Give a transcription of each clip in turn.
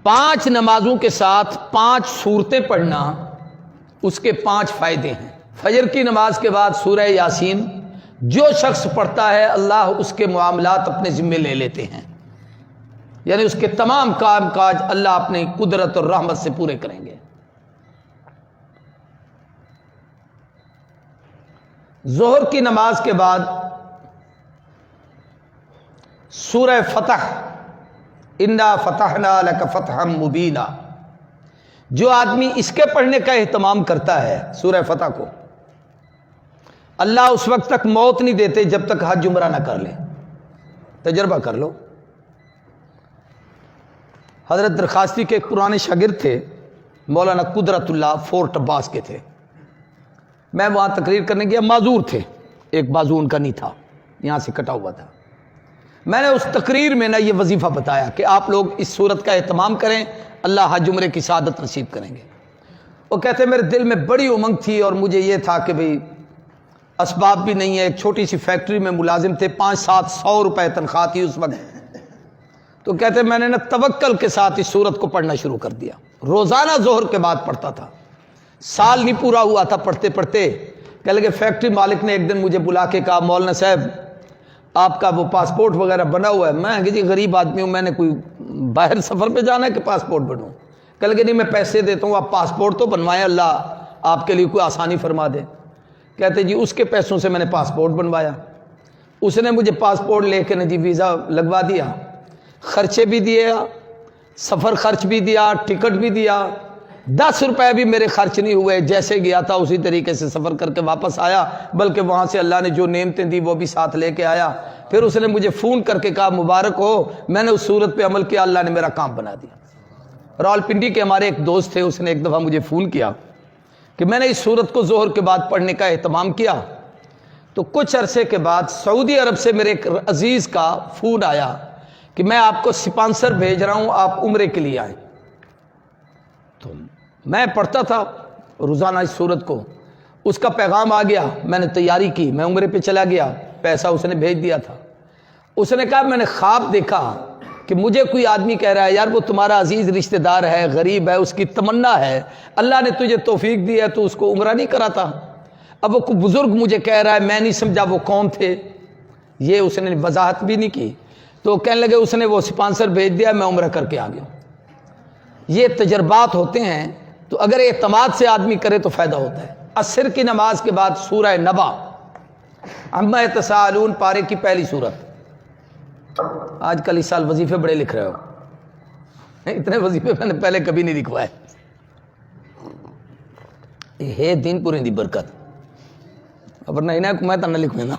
5 نمازوں کے ساتھ 5 سورتیں پڑھنا، اس کے 5 فائدے ہیں۔ فجر کی نماز کے بعد سورہ یاسین جو شخص پڑھتا ہے اللہ اس کے معاملات اپنے ذمے لے لیتے ہیں، یعنی اس کے تمام کام کاج اللہ اپنی قدرت اور رحمت سے پورے کریں گے۔ ظہر کی نماز کے بعد سورہ فتح، انا فتحنا لک فتحا مبینا، جو آدمی اس کے پڑھنے کا اہتمام کرتا ہے سورہ فتح کو، اللہ اس وقت تک موت نہیں دیتے جب تک حج عمرہ نہ کر لے۔ تجربہ کر لو۔ حضرت درخاستی کے ایک پرانے شاگرد تھے، مولانا قدرت اللہ، فورٹ عباس کے تھے۔ میں وہاں تقریر کرنے گیا، معذور تھے، ایک بازو ان کا نہیں تھا، یہاں سے کٹا ہوا تھا۔ میں نے اس تقریر میں یہ وظیفہ بتایا کہ آپ لوگ اس صورت کا اہتمام کریں، اللہ حج عمرے کی سعادت نصیب کریں گے۔ وہ کہتے میرے دل میں بڑی امنگ تھی اور مجھے یہ تھا کہ بھئی اسباب بھی نہیں ہے، ایک چھوٹی سی فیکٹری میں ملازم تھے، 500-700 روپے تنخواہ تھی اس وقت۔ تو کہتے میں نے توکل کے ساتھ اس سورت کو پڑھنا شروع کر دیا، روزانہ ظہر کے بعد پڑھتا تھا۔ سال نہیں پورا ہوا تھا پڑھتے پڑھتے، کہنے لگے فیکٹری مالک نے ایک دن مجھے بلا کے کہا مولانا صاحب آپ کا وہ پاسپورٹ وغیرہ بنا ہوا ہے۔ میں کہ جی غریب آدمی ہوں، میں نے کوئی باہر سفر پہ جانا ہے کہ پاسپورٹ بنوں؟ کہنے لگے نہیں میں پیسے دیتا ہوں، آپ پاسپورٹ تو بنوائیں، اللہ آپ کے لیے کوئی آسانی فرما دے۔ کہتے جی اس کے پیسوں سے میں نے پاسپورٹ بنوایا، اس نے مجھے پاسپورٹ لے کے جی ویزا لگوا دیا، خرچے بھی دیے، سفر خرچ بھی دیا، ٹکٹ بھی دیا، 10 روپے بھی میرے خرچ نہیں ہوئے، جیسے گیا تھا اسی طریقے سے سفر کر کے واپس آیا، بلکہ وہاں سے اللہ نے جو نعمتیں دی وہ بھی ساتھ لے کے آیا۔ پھر اس نے مجھے فون کر کے کہا مبارک ہو، میں نے اس صورت پہ عمل کیا، اللہ نے میرا کام بنا دیا۔ راولپنڈی کے ہمارے ایک دوست تھے، اس نے ایک دفعہ مجھے فون کیا کہ میں نے اس صورت کو ظہر کے بعد پڑھنے کا اہتمام کیا، تو کچھ عرصے کے بعد سعودی عرب سے میرے ایک عزیز کا فون آیا کہ میں آپ کو سپانسر بھیج رہا ہوں، آپ عمرے کے لیے آئیں۔ تو میں پڑھتا تھا روزانہ اس صورت کو، اس کا پیغام آ گیا، میں نے تیاری کی، میں عمرے پہ چلا گیا، پیسہ اس نے بھیج دیا تھا۔ اس نے کہا میں نے خواب دیکھا کہ مجھے کوئی آدمی کہہ رہا ہے یار وہ تمہارا عزیز رشتہ دار ہے، غریب ہے، اس کی تمنا ہے، اللہ نے تجھے توفیق دی ہے تو اس کو عمرہ نہیں کراتا۔ اب وہ کوئی بزرگ مجھے کہہ رہا ہے، میں نہیں سمجھا وہ کون تھے، یہ اس نے وضاحت بھی نہیں کی۔ تو کہنے لگے اس نے وہ سپانسر بھیج دیا، میں عمرہ کر کے آ گیا۔ یہ تجربات ہوتے ہیں، تو اگر اعتماد سے آدمی کرے تو فائدہ ہوتا ہے۔ عصر کی نماز کے بعد سورہ نبا، عما یتساءلون پارے کی پہلی سورت۔ آج کل اس سال وظیفے بڑے لکھ رہے ہو، اتنے وظیفے میں نے پہلے کبھی نہیں لکھوائے۔ یہ دین پورے دی برکت، ورنہ انہیں کو میں تو نہ لکھوں نا۔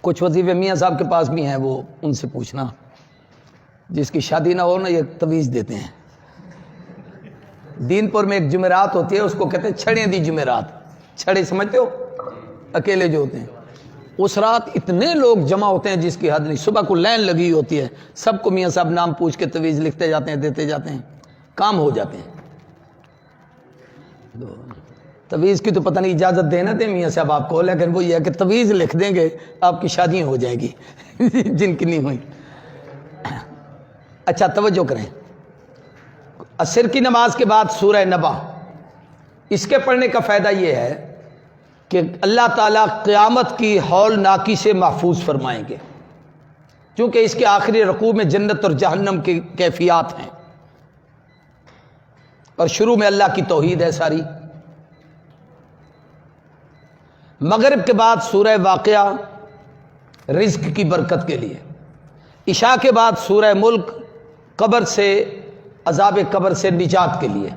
کچھ وظیفے میاں صاحب کے پاس بھی ہیں، وہ ان سے پوچھنا، جس کی شادی نہ ہو نا یہ تویز دیتے ہیں۔ دین پور میں ایک جمعرات ہوتی ہے، اس کو کہتے ہیں چھڑیں دی جمعرات، چھڑے سمجھتے ہو اکیلے جو ہوتے ہیں، اس رات اتنے لوگ جمع ہوتے ہیں جس کی حد نہیں، صبح کو لائن لگی ہوتی ہے، سب کو میاں صاحب نام پوچھ کے تویز لکھتے جاتے ہیں، دیتے جاتے ہیں، کام ہو جاتے ہیں۔ تویز کی تو پتہ نہیں اجازت دینا دیں میاں صاحب آپ کو، لیکن وہ یہ ہے کہ تویز لکھ دیں گے آپ کی شادیاں ہو جائے گی جن کی نہیں ہوئی۔ اچھا توجہ کریں، عصر کی نماز کے بعد سورہ نبا، اس کے پڑھنے کا فائدہ یہ ہے کہ اللہ تعالیٰ قیامت کی ہولناکی سے محفوظ فرمائیں گے، کیونکہ اس کے آخری رکوع میں جنت اور جہنم کی کیفیات ہیں، اور شروع میں اللہ کی توحید ہے ساری۔ مغرب کے بعد سورہ واقعہ رزق کی برکت کے لیے، عشاء کے بعد سورہ ملک قبر سے، عذاب قبر سے نجات کے لیے۔